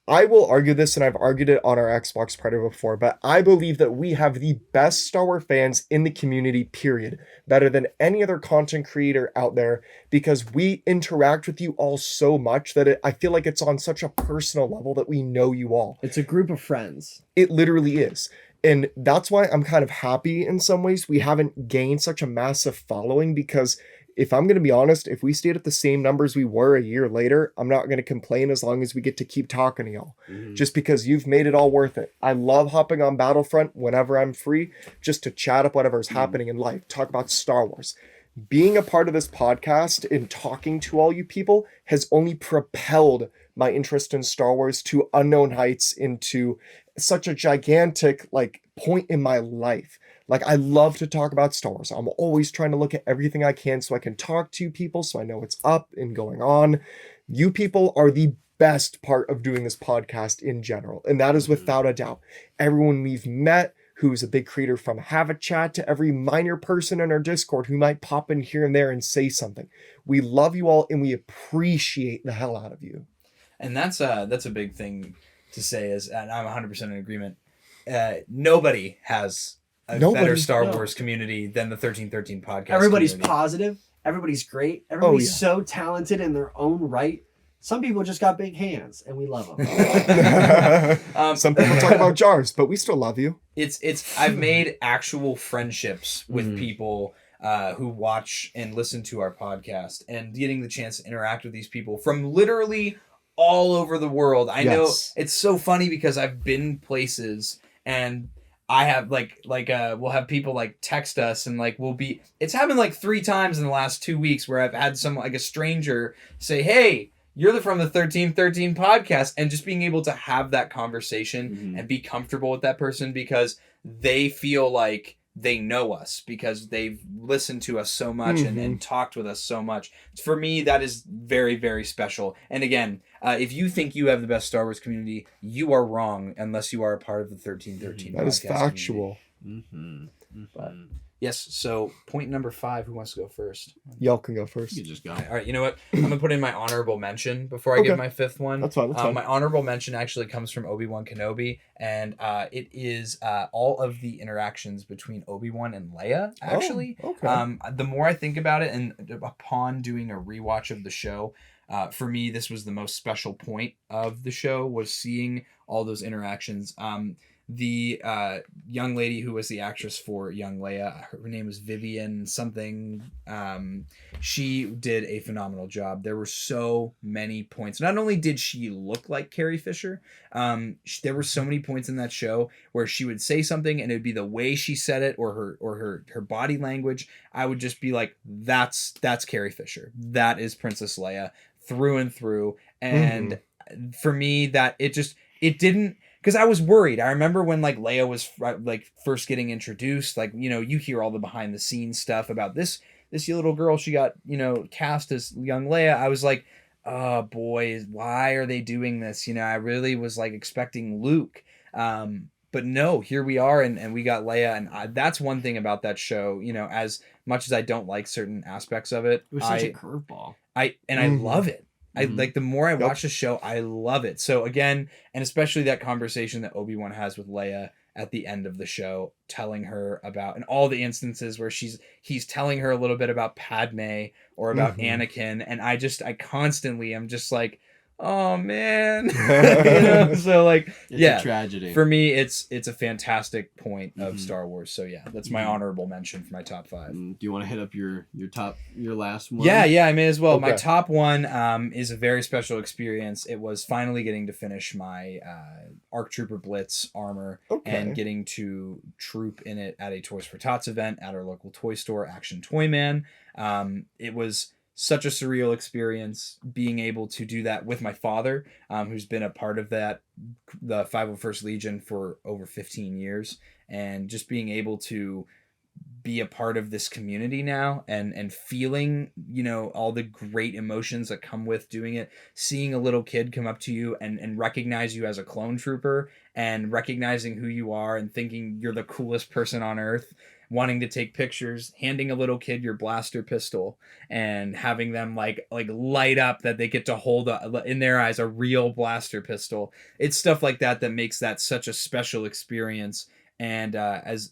I will argue this, and I've argued it on our Xbox Predator before, but I believe that we have the best Star Wars fans in the community, period. Better than any other content creator out there, because we interact with you all so much that I feel like it's on such a personal level that we know you all. It's a group of friends. It literally is. And that's why I'm kind of happy in some ways we haven't gained such a massive following, because if I'm going to be honest, if we stayed at the same numbers we were a year later, I'm not going to complain as long as we get to keep talking to y'all. Just because you've made it all worth it. I love hopping on Battlefront whenever I'm free, just to chat up whatever's happening in life, talk about Star Wars. Being a part of this podcast and talking to all you people has only propelled my interest in Star Wars to unknown heights, into such a gigantic point in my life. I love to talk about Star Wars. I'm always trying to look at everything I can so I can talk to people, so I know what's up and going on. You people are the best part of doing this podcast in general, and that is without a doubt. Everyone we've met who's a big creator, from Have a Chat to every minor person in our Discord who might pop in here and there and say something. We love you all, and we appreciate the hell out of you. And that's a big thing to say, is, and I'm 100% in agreement. Nobody has a better Star Wars community than the 1313 podcast. Everybody's community. positive. Everybody's great. Everybody's so talented in their own right. Some people just got big hands, and we love them. Some people talk about jars, but we still love you. I've made actual friendships with people who watch and listen to our podcast, and getting the chance to interact with these people from literally all over the world. I know it's so funny because I've been places, and I have we'll have people text us, and it's happened 3 times in the last 2 weeks where I've had some a stranger say, "Hey, you're from the 1313 podcast," and just being able to have that conversation and be comfortable with that person because they feel like they know us, because they've listened to us so much and talked with us so much. For me, that is very, very special. And again, if you think you have the best Star Wars community, you are wrong unless you are a part of the 1313 podcast. That is factual. But yes, so point number 5, who wants to go first? Y'all can go first. You can just go. All right, you know what? I'm going to put in my honorable mention before I give my 5th one. That's fine. My honorable mention actually comes from Obi-Wan Kenobi, and it is all of the interactions between Obi-Wan and Leia, actually. Oh, okay. The more I think about it, and upon doing a rewatch of the show, for me, this was the most special point of the show, was seeing all those interactions. The young lady who was the actress for young Leia, her name was Vivian something. She did a phenomenal job. There were so many points. Not only did she look like Carrie Fisher, there were so many points in that show where she would say something and it would be the way she said it, or her body language. I would just be like, that's Carrie Fisher. That is Princess Leia through and through. And for me, that it didn't. Because I was worried. I remember when Leia was first getting introduced, you hear all the behind the scenes stuff about this little girl. She got, cast as young Leia. I was like, oh boy, why are they doing this? I really was expecting Luke. But no, here we are, and we got Leia. And that's one thing about that show, as much as I don't like certain aspects of it. It was such a curveball. I love it. I the more I watch the show, I love it. So again, and especially that conversation that Obi-Wan has with Leia at the end of the show, telling her about, and all the instances where he's telling her a little bit about Padme or about Anakin, and I constantly am just like, oh man. So it's a tragedy. For me, it's a fantastic point of Star Wars. So yeah, that's my honorable mention for my top 5. Do you want to hit up your last one? Yeah, I may as well. Okay. My top one is a very special experience. It was finally getting to finish my ARC Trooper Blitz armor and getting to troop in it at a Toys for Tots event at our local toy store, Action Toy Man. It was such a surreal experience being able to do that with my father, who's been a part of the 501st Legion for over 15 years, and just being able to be a part of this community now and feeling, all the great emotions that come with doing it, seeing a little kid come up to you and recognize you as a clone trooper and recognizing who you are and thinking you're the coolest person on earth wanting to take pictures, handing a little kid your blaster pistol and having them like light up that they get to hold in their eyes a real blaster pistol. It's stuff like that that makes that such a special experience. And as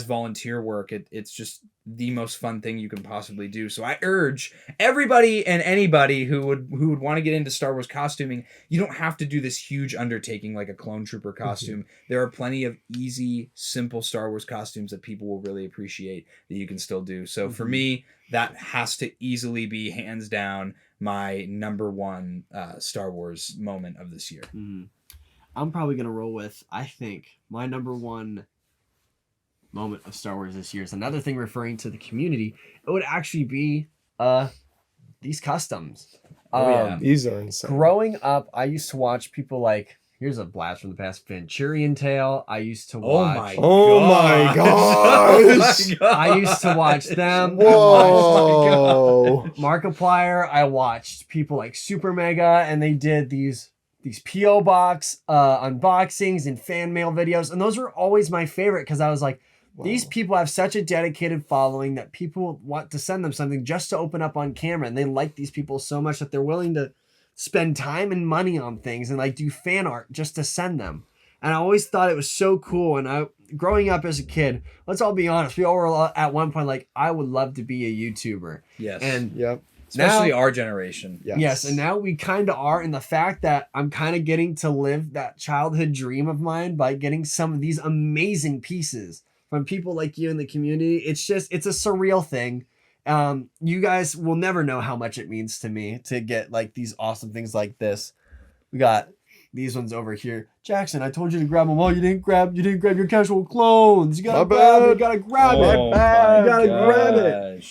volunteer work, it's just the most fun thing you can possibly do. So I urge everybody and anybody who would want to get into Star Wars costuming, you don't have to do this huge undertaking like a clone trooper costume. There are plenty of easy, simple Star Wars costumes that people will really appreciate that you can still do. So for me, that has to easily be hands down my number one Star Wars moment of this year. I'm probably going to roll with, I think, my number one moment of Star Wars this year is another thing referring to the community. It would actually be these customs. These are insane. Growing up, I used to watch people like, here's a blast from the past, Venturian Tale. I used to watch. Oh my gosh. I used to watch them. Whoa. Markiplier. I watched people like Super Mega, and they did these P.O. box unboxings and fan mail videos. And those were always my favorite because I was like, these people have such a dedicated following that people want to send them something just to open up on camera. And they like these people so much that they're willing to spend time and money on things and like do fan art just to send them. And I always thought it was so cool. And growing up as a kid, let's all be honest, we all were at one point like, I would love to be a YouTuber. Yes. And especially our generation. Yes. And now we kind of are, in the fact that I'm kind of getting to live that childhood dream of mine by getting some of these amazing pieces from people like you in the community. It's a surreal thing. You guys will never know how much it means to me to get like these awesome things like this. We got these ones over here. Jackson, I told you to grab them all. You didn't grab your casual clones. You gotta grab it. You gotta grab it. You gotta grab it.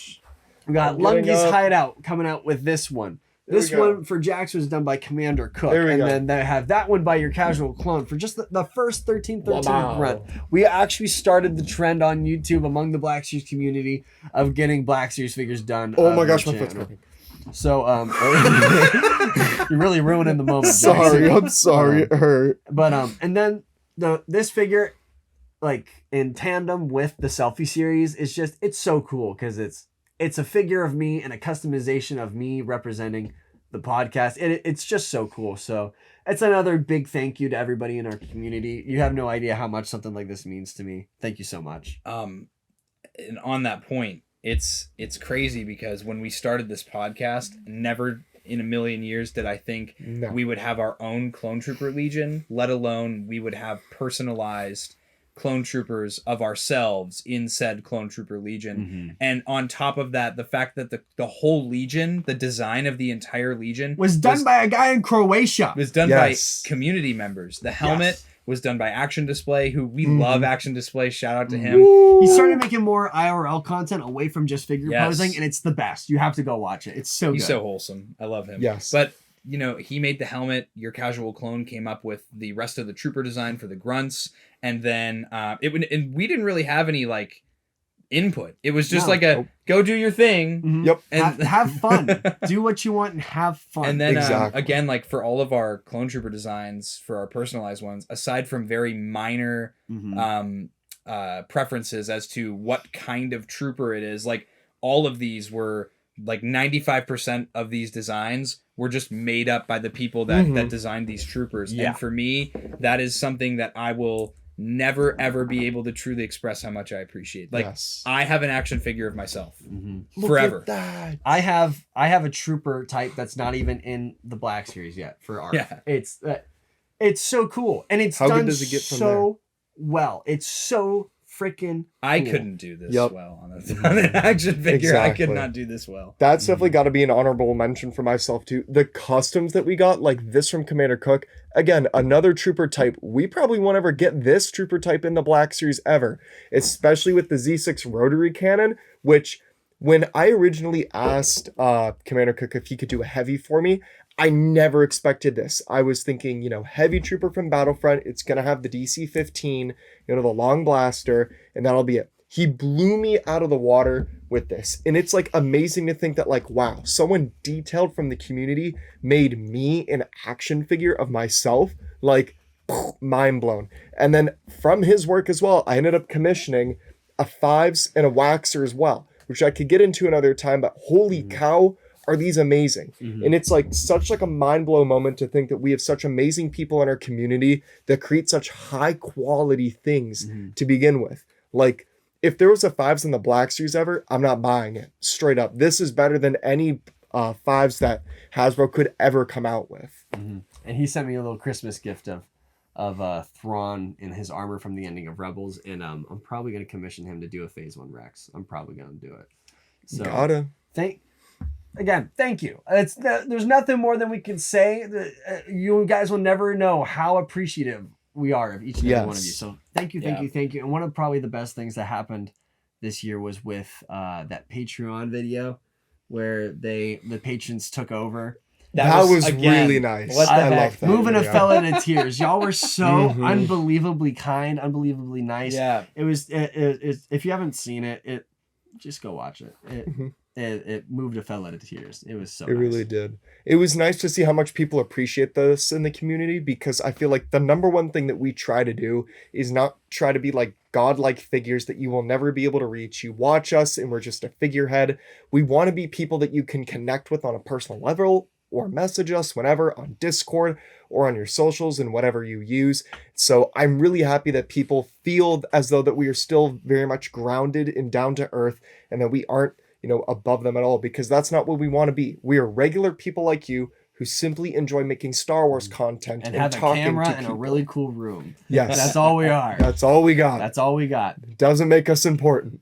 We got Lungy's Hideout coming out with this one. This one for Jax was done by Commander Cook. Then they have that one by your casual clone for just the first 1313 run. We actually started the trend on YouTube among the Black Series community of getting Black Series figures done. Oh my gosh, my foot's broken. So you're really ruining the moment. Sorry, I'm sorry. It hurt. But and then this figure, like in tandem with the selfie series, it's so cool because it's a figure of me and a customization of me representing the podcast. It's just so cool. So it's another big thank you to everybody in our community. You have no idea how much something like this means to me. Thank you so much. And on that point, it's crazy because when we started this podcast, never in a million years did I think we would have our own Clone Trooper Legion, let alone we would have personalized clone troopers of ourselves in said Clone Trooper Legion. And on top of that, the fact that the whole Legion, the design of the entire Legion was done by a guy in Croatia. Was done by community members. The helmet was done by Action Display, who we love Action Display. Shout out to him. He started making more IRL content away from just figure posing, and it's the best. You have to go watch it. It's so good. He's so wholesome. I love him. Yes. But he made the helmet. Your casual clone came up with the rest of the trooper design for the grunts, and then and we didn't really have any like input. It was just go do your thing. Yep. And have fun. Do what you want and have fun. And then again, like for all of our clone trooper designs, for our personalized ones, aside from very minor preferences as to what kind of trooper it is, like all of these were like 95% of these designs were just made up by the people that designed these troopers. And for me, that is something that I will never ever be able to truly express how much I appreciate. Like I have an action figure of myself forever. Look at that. I have a trooper type that's not even in the Black Series yet for art. Yeah. It's so cool, and it's How done good does it get from so well. It's so freaking cool. I couldn't do this well on an action figure. Exactly. I could not do this well. That's definitely got to be an honorable mention for myself too. The customs that we got, like this from Commander Cook, again, another trooper type. We probably won't ever get this trooper type in the Black Series ever, especially with the Z6 rotary cannon, which when I originally asked Commander Cook if he could do a heavy for me, I never expected this. I was thinking, heavy trooper from Battlefront, it's going to have the DC-15, the long blaster, and that'll be it. He blew me out of the water with this. And it's like amazing to think that like, wow, someone detailed from the community made me an action figure of myself. Like, mind blown. And then from his work as well, I ended up commissioning a fives and a waxer as well, which I could get into another time, but holy cow, are these amazing. And it's like such like a mind blow moment to think that we have such amazing people in our community that create such high quality things to begin with. Like if there was a fives in the Black Series ever, I'm not buying it straight up. This is better than any fives that Hasbro could ever come out with. And he sent me a little Christmas gift of Thrawn in his armor from the ending of Rebels, and I'm probably gonna commission him to do a Phase 1 Rex. I'm probably gonna do it. So Gotta. Thank you. There's nothing more than we can say. You guys will never know how appreciative we are of each and every one of you. So thank you. And one of probably the best things that happened this year was with that Patreon video where the patrons took over. That was really nice. I love that. Moving video. a fella to tears. Y'all were so unbelievably kind, unbelievably nice. Yeah. It was. If you haven't seen it, just go watch it. It moved a fella to tears. It was so. It really did. It was nice to see how much people appreciate this in the community, because I feel like the number one thing that we try to do is not try to be like godlike figures that you will never be able to reach. You watch us and we're just a figurehead. We want to be people that you can connect with on a personal level, or message us whenever on Discord or on your socials and whatever you use. So I'm really happy that people feel as though that we are still very much grounded and down to earth, and that we aren't, above them at all, because that's not what we want to be. We are regular people like you who simply enjoy making Star Wars content and and have a talking camera to and people. a really cool room. Yes. That's all we are. That's all we got. That's all we got. Doesn't make us important.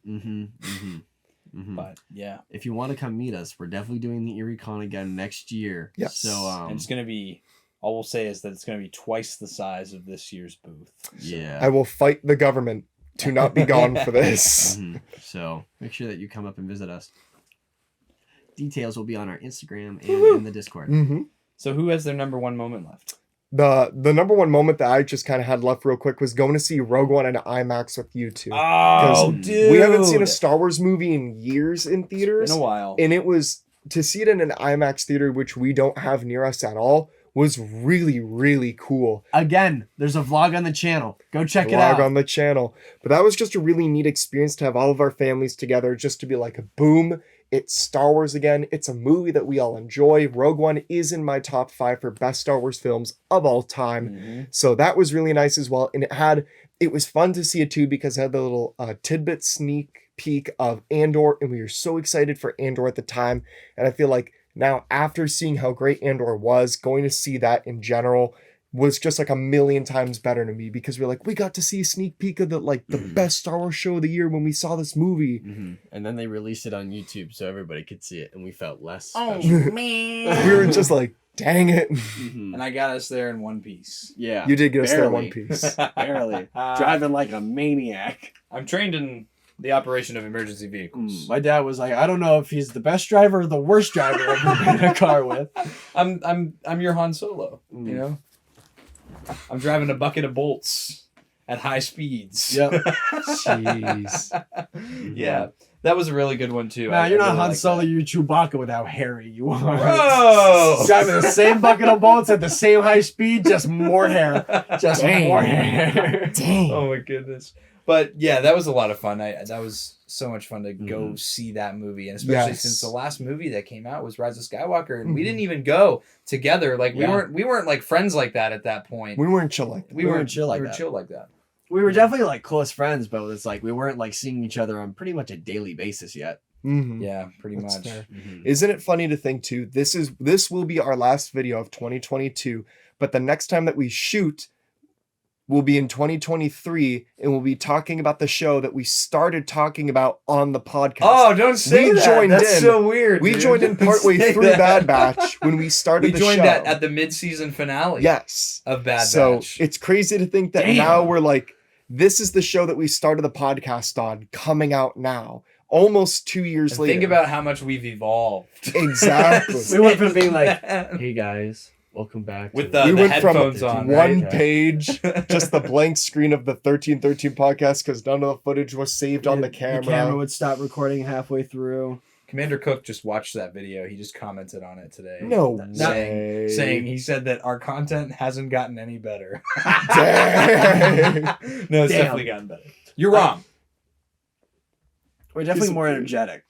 But yeah, if you want to come meet us, we're definitely doing the Erie Con again next year. Yes. So and it's gonna be. All we'll say is that it's gonna be twice the size of this year's booth. So. Yeah. I will fight the government to not be gone for this. So make sure that you come up and visit us. Details will be on our Instagram and in the Discord. So who has their number one moment left? The number one moment that I just kind of had left real quick was going to see Rogue One in IMAX with you two. Oh, dude. We haven't seen a Star Wars movie in years in theaters. In a while. And it was, to see it in an IMAX theater, which we don't have near us at all, was really, really cool. Again, there's a vlog on the channel. Go check it out. Vlog on the channel. But that was just a really neat experience to have all of our families together, just to be like, boom, it's Star Wars again. It's a movie that we all enjoy. Rogue One is in my top 5 for best Star Wars films of all time. So that was really nice as well. And it was fun to see it too, because it had the little tidbit sneak peek of Andor, and we were so excited for Andor at the time. And I feel like now, after seeing how great Andor was, going to see that in general was just like a million times better to me, because we're like, we got to see a sneak peek of the best Star Wars show of the year when we saw this movie. And then they released it on YouTube so everybody could see it, and we felt less Oh, special. man. We were just like, dang it. And I got us there in one piece. Yeah. You did get us there in barely. one piece. Barely. Driving like a maniac. I'm trained in the operation of emergency vehicles. My dad was like, I don't know if he's the best driver or the worst driver I've ever been in a car with. I'm your Han Solo, you know? I'm driving a bucket of bolts at high speeds. Yep. Jeez. Yeah. That was a really good one too. Nah, you're not really Han like Solo, that. you're Chewbacca with how hairy you are. Bro! Driving the same bucket of bolts at the same high speed, just more hair. Just more hair. Dang. Oh my goodness. But yeah, that was a lot of fun. That was so much fun to go see that movie, and especially since the last movie that came out was Rise of Skywalker, and we didn't even go together. Like we weren't like friends like that at that point. We weren't chill like that. We weren't chill like that. chill like that. We were definitely like close friends, but it's like we weren't like seeing each other on pretty much a daily basis yet. Yeah, pretty That's much. fair. Isn't it funny to think too? This will be our last video of 2022, but the next time that we shoot will be in 2023, and we'll be talking about the show that we started talking about on the podcast. Oh, don't say We that. joined That's in. so weird. We dude. joined in Don't partway say through that. Bad Batch when we started We the joined show. that at the mid-season finale. Yes. Of Bad So Batch. it's crazy to think that now we're like, this is the show that we started the podcast on, coming out now, almost 2 years And later. think about how much we've evolved. Exactly. We went from being like, hey guys, welcome back. With to the we went from headphones on, one right? page, just the blank screen of the 1313 podcast, because none of the footage was saved on the camera. The camera would stop recording halfway through. Commander Cook just watched that video. He just commented on it today. No way. Saying he said that our content hasn't gotten any better. Dang. No, it's Damn. definitely gotten better. You're wrong. We're definitely more energetic.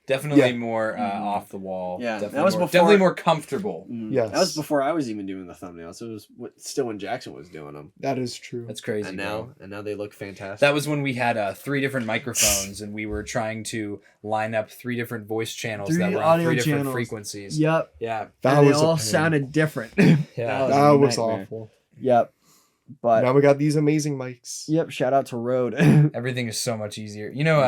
Definitely more off the wall. Yeah, definitely that was more, before- definitely more comfortable. Yes. That was before I was even doing the thumbnails. It was still when Jackson was doing them. That is true. That's crazy. And bro. now they look fantastic. That was when we had 3 different microphones and we were trying to line up 3 different voice channels 3 that were on audio 3 different channels. frequencies. Yep. Yeah. That And was they all a pain. sounded different. Yeah. That a was nightmare. awful. Yep. But Now we got these amazing mics. yep, shout out to Rode. Everything is so much easier. You know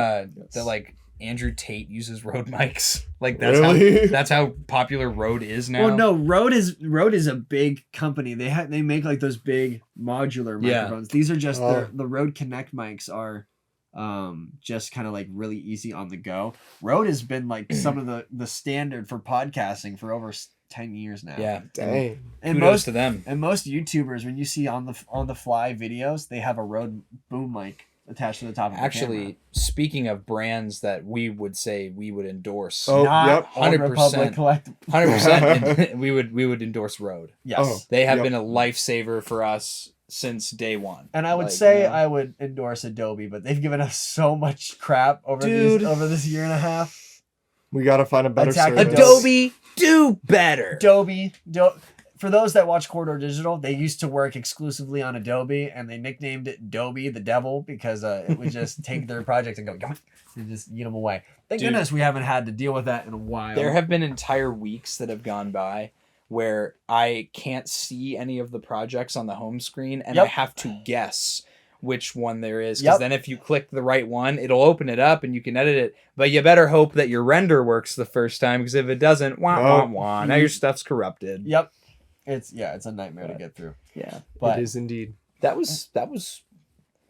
that like Andrew Tate uses Rode mics. Like Really? that's how popular Rode is now. Well, no, Rode is a big company. They make like those big modular Yeah. microphones. These are just Oh. the Rode Connect mics are just kind of like really easy on the go. Rode has been like some of the standard for podcasting for over 10 years now. Yeah. Dang. And Kudos to them. most YouTubers, when you see on the fly videos, they have a Rode boom mic attached to the top of the Actually, speaking of brands that we would say we would endorse, Oh, Not yep. Old 100%. Republic Collect. 100%, we would endorse Rode. Yes. Oh. They have Yep. been a lifesaver for us since day one. And I would Like, say you know, I would endorse Adobe, but they've given us so much crap over Dude. over this year and a half. We gotta find a better Attack service. Adobe, do better. Adobe, for those that watch Corridor Digital, they used to work exclusively on Adobe, and they nicknamed it Adobe the Devil because it would just take their project and go and just eat them away. Thank Dude. goodness we haven't had to deal with that in a while. There have been entire weeks that have gone by where I can't see any of the projects on the home screen, and I Yep. have to guess which one there is. Because Yep. then if you click the right one, it'll open it up and you can edit it. But you better hope that your render works the first time, because if it doesn't, wah, wah, wah, now your stuff's corrupted. Yep. It's a nightmare to get through. Yeah. But It is indeed. That was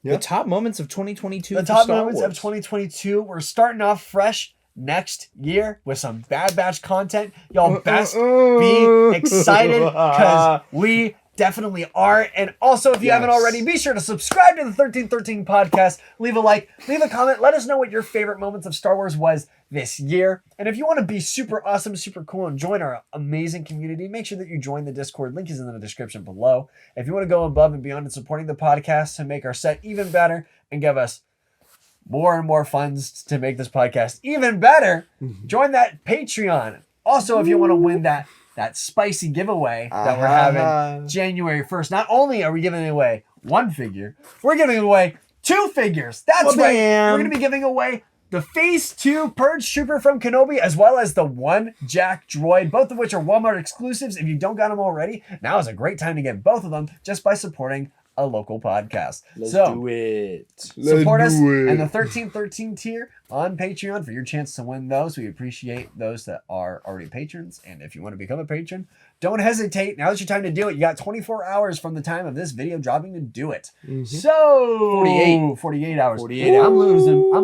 Yeah. the top moments of 2022 the for top Star moments Wars. of 2022, we're starting off fresh next year with some Bad Batch content. Y'all best be excited because we definitely are. And also, if you haven't Yes. already, be sure to subscribe to the 1313 podcast. Leave a like, leave a comment. Let us know what your favorite moments of Star Wars was this year. And if you want to be super awesome, super cool, and join our amazing community, make sure that you join the Discord. Link is in the description below. If you want to go above and beyond in supporting the podcast to make our set even better and give us more and more funds to make this podcast even better, join that Patreon. Also, if you want to win that spicy giveaway that we're having January 1st, not only are we giving away 1 figure, we're giving away 2 figures. That's Well, right. damn. We're going to be giving away the Phase 2 Purge Trooper from Kenobi, as well as the 1 Jack Droid, both of which are Walmart exclusives. If you don't got them already, now is a great time to get both of them just by supporting a local podcast. Let's so, do it. support us do it. in the 1313 tier on Patreon for your chance to win those. We appreciate those that are already patrons. And if you want to become a patron, don't hesitate. Now's your time to do it. You got 24 hours from the time of this video dropping to do it. So 48 hours. 48 hours. I'm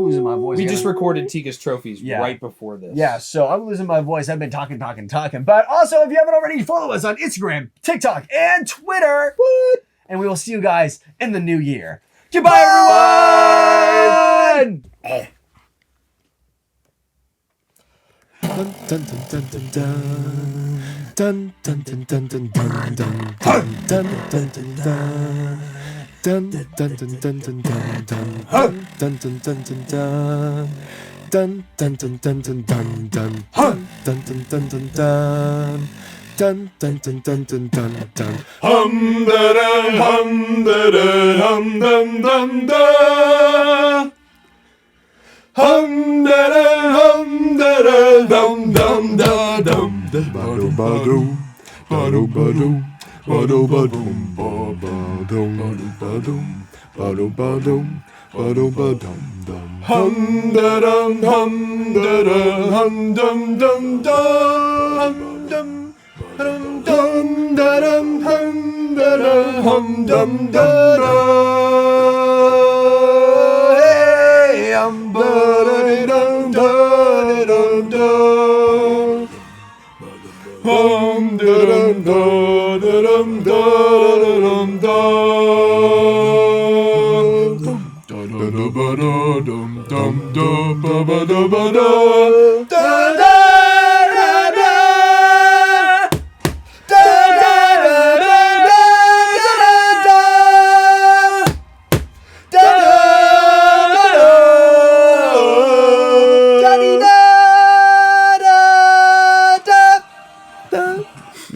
losing my voice. We just recorded Tika's trophies Yeah. right before this. Yeah, so I'm losing my voice. I've been talking. But also, if you haven't already, follow us on Instagram, TikTok, and Twitter. What? And we will see you guys in the new year. Goodbye, everyone! Dum dum dum dum dum.